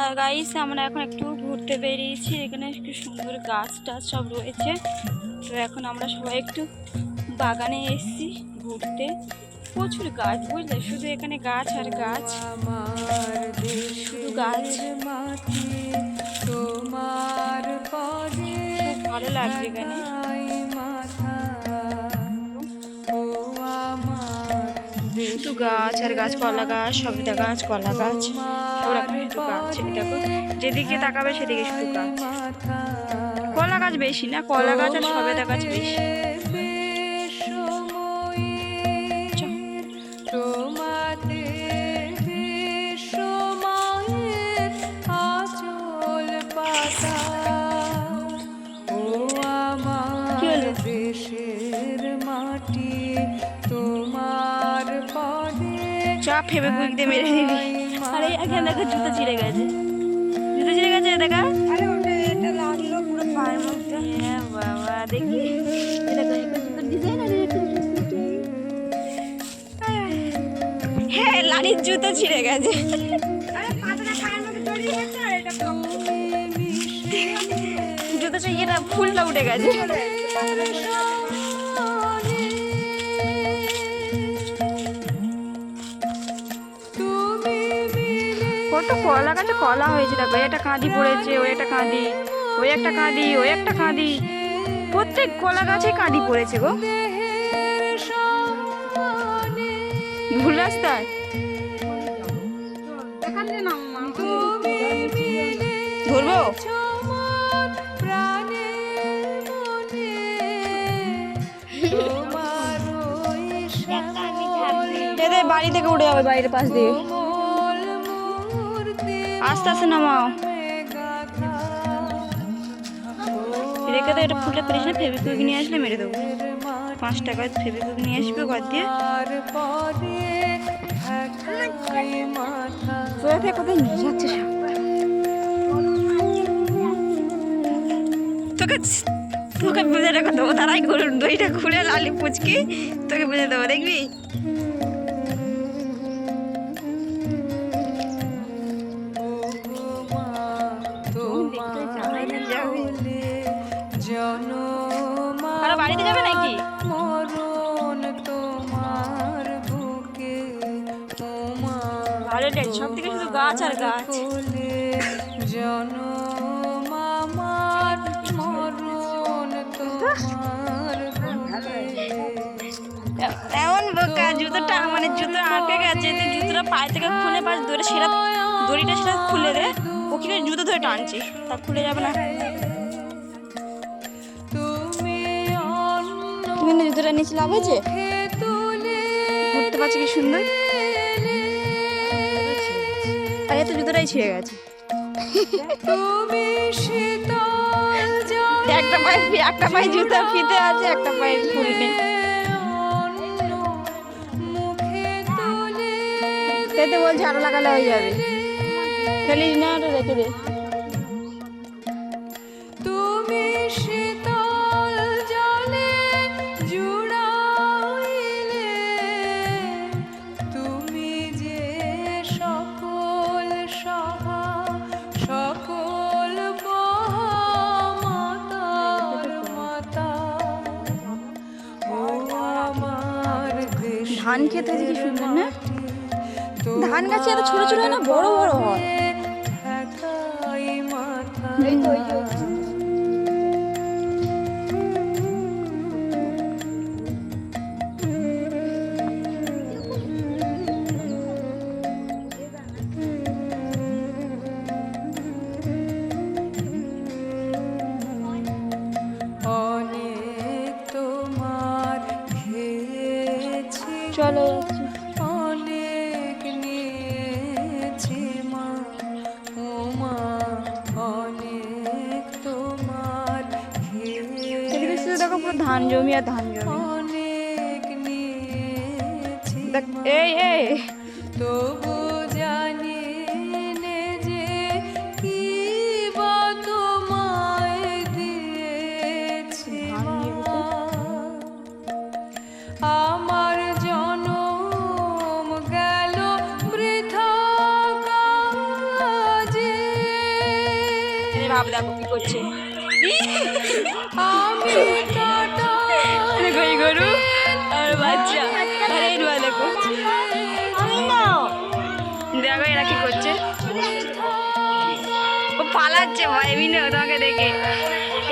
আর guys আমরা এখন একটু ঘুরতে বেরিয়েছি, এখানে একটু সুন্দর গাছ টাছ সব রয়েছে। তো এখন আমরা সবাই একটু বাগানে এসেছি ঘুরতে, প্রচুর গাছ বুঝলে, শুধু এখানে গাছ আর গাছ, শুধু গাছ। তোমার ভালো লাগছে এখানে, শুধু গাছ আর গাছ, কলা গাছ, সবেদা গাছ, কলা গাছ, সব রকম শুধু গাছ। দেখো যেদিকে তাকাবে সেদিকে শুধু গাছ। কলা গাছ বেশি না, কলা গাছ আর সবেদা গাছ বেশি। চাপ ফেবে কুইক দিয়ে মেরে দিবি। আরে এখানে দেখো জুতো ছিঁড়ে গেছে, জুতো ছিঁড়ে গেছে দেখা। আরে ওটা এটা লাগলো পুরো পায়ের মধ্যে। হ্যাঁ বাবা দেখি, এটা দেখো জুতোর ডিজাইন আর এটা হ্যাঁ লালির জুতো ছিঁড়ে গেছে। আরে পাতাটা পায়ের মধ্যে জড়িয়ে গেছে আর এটা জুতোটা এটা ফুলটা উঠে গেছে। কত কলা গাছে কলা হয়েছে দেখো, একটা কাঁদি পড়েছে, ওই একটা কাঁদি, ওই একটা কাঁদি, ওই একটা কাঁদি, প্রত্যেক কলা গাছে কাঁদি পড়েছে গো। ভুল রাস্তায় ধরবো, এদের বাড়ি থেকে উঠে যাবে, বাইরের পাশ দিয়ে আস্তে আস্তে নামাও। রেখে তো এটা ফুলটা পেরিস না, ফেবিকুইক নিয়ে আসলে মেরে দেবো। 5 টাকায় ফেবিকুইক নিয়ে আসবে ঘর দিয়ে। তোরা থেকে কোথায় নিয়ে যাচ্ছে তোকে, তোকে বুঝে রেখে দেবো, তারাই গরুর দইটা খুলে লালি পুচকি তোকে বুঝে দেবো, দেখবি। বাড়িতে যাবে নাকি? ভালো ডেট, সব থেকে শুধু গাছ আর গাছ। এমন বোকা, জুতোটা মানে জুতো আটকে গেছে, তুই জুতোটা পায়ে থেকে খুলে পাশ ধরে সেটা দড়িটা সেটা খুলে দে। ও কি জুতো ধরে টানছে, তা খুলে যাবে না। তুমি না জুতোটা নিচে লাভ হয়েছে, ঘুরতে পারছি কি সুন্দর। আর এত জুতোটাই ছিঁড়ে গেছে। একটা পায়ে জুতো ফিতে আছে, একটা পায়ে ফুল নেই। খেতে বলছে আরো লাগালে হয়ে যাবে, ফেলিস না, ওটা রেখে দে। ধান খেতে হয়েছে কি সুন্দর না, ধান গাছে এত ছোট ছোট না, বড় বড় হয়। চলো অনেক নিয়েছি মা, ও মা অনেক তোমার খেয়েছি। দেখো পুরো ধান জমি আর ধান জমি, অনেক নিয়েছি এই এই তবু জানি নে যে কি বা তোমায় দিয়েছি আমার জনম গেল বৃথা কাজে। ভাব দেখো কি করছে। দেখো এই গরু আর বাচ্চা আর এই নোয়া দেখো, দেখো এরা কি করছে। ও পালাচ্ছে ভয় বিনে তোমাকে দেখে,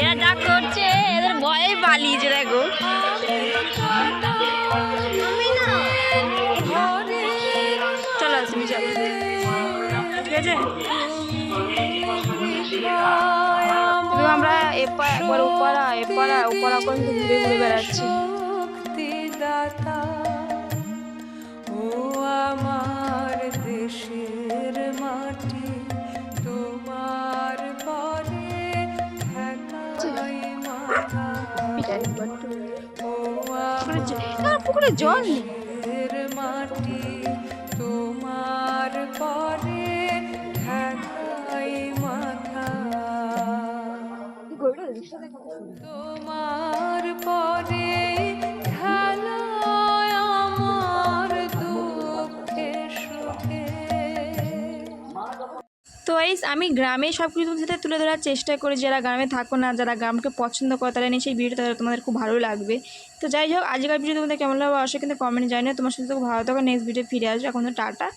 এরা যা করছে এদের ভয়ে পালিয়েছে দেখো। চলো তুমি চলো, ঠিক আছে। তো আমরা এপার একবার ওপারা এপারা ওপারা পর্যন্ত ঘুরে ঘুরে বেড়াচ্ছি। ও আমার দেশের মাটি তোমার পরে ঠেকাই মাথা, ও পুকুরে জল নেই। আমার মাটি তোমার পরে ঠেকাই মাথা, তোমার পরে খেলায় আমার দুঃখে সুখে। তো আমি গ্রামে সব কিছু তোমাদের সাথে তুলে ধরার চেষ্টা করি। যারা গ্রামে থাকো না, যারা গ্রামকে পছন্দ করো, তারা নিয়ে সেই ভিডিওটা তোমাদের খুব ভালো লাগবে। তো যাই হোক, আজকের ভিডিও তোমাদের কেমন লাগবে অবশ্যই কিন্তু কমেন্টে জানিও। তোমার সাথে খুব ভালো থাকো, নেক্সট ভিডিও ফিরে আসবে। এখন তো টাটা।